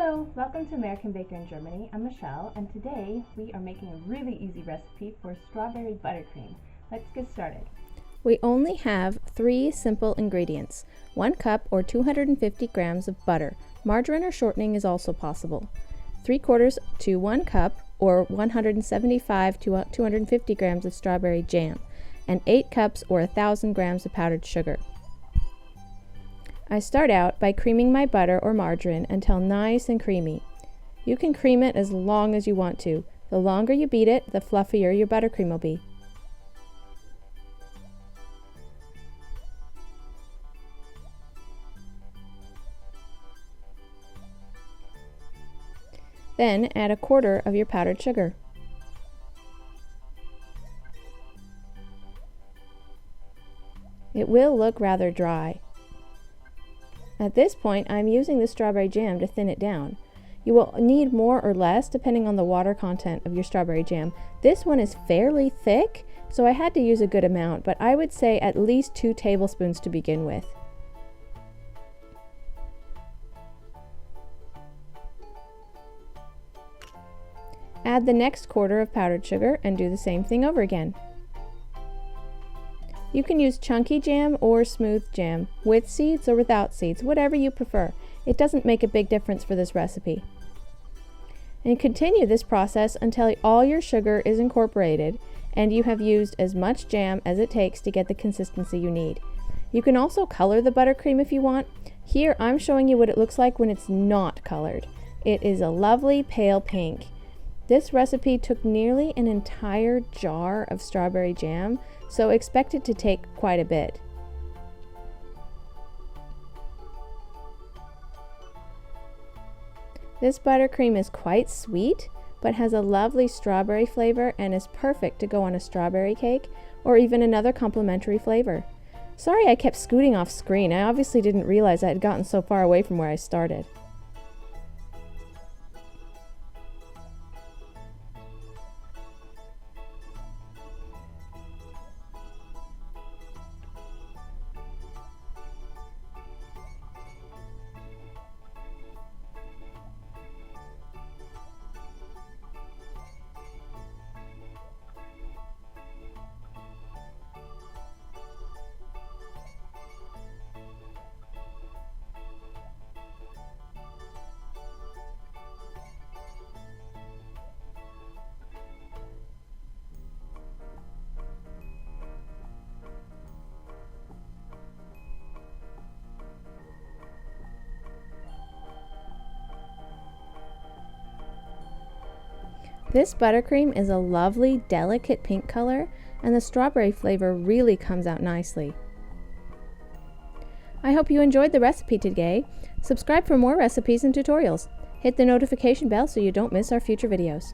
Hello, welcome to American Baker in Germany. I'm Michelle, and today we are making a really easy recipe for strawberry buttercream. Let's get started. We only have 3 simple ingredients: 1 cup or 250 grams of butter. Margarine or shortening is also possible. 3/4 to 1 cup or 175 to 250 grams of strawberry jam, and 8 cups or 1,000 grams of powdered sugar. I start out by creaming my butter or margarine until nice and creamy. You can cream it as long as you want to. The longer you beat it, the fluffier your buttercream will be. Then add 1/4 of your powdered sugar. It will look rather dry. At this point, I'm using the strawberry jam to thin it down. You will need more or less depending on the water content of your strawberry jam. This one is fairly thick, so I had to use a good amount, but I would say at least 2 tablespoons to begin with. Add the next 1/4 of powdered sugar and do the same thing over again. You can use chunky jam or smooth jam, with seeds or without seeds, whatever you prefer. It doesn't make a big difference for this recipe. And continue this process until all your sugar is incorporated and you have used as much jam as it takes to get the consistency you need. You can also color the buttercream if you want. Here I'm showing you what it looks like when it's not colored. It is a lovely pale pink. This recipe took nearly an entire jar of strawberry jam, so expect it to take quite a bit. This buttercream is quite sweet, but has a lovely strawberry flavor and is perfect to go on a strawberry cake or even another complimentary flavor. Sorry I kept scooting off screen. I obviously didn't realize I had gotten so far away from where I started. This buttercream is a lovely, delicate pink color, and the strawberry flavor really comes out nicely. I hope you enjoyed the recipe today. Subscribe for more recipes and tutorials. Hit the notification bell so you don't miss our future videos.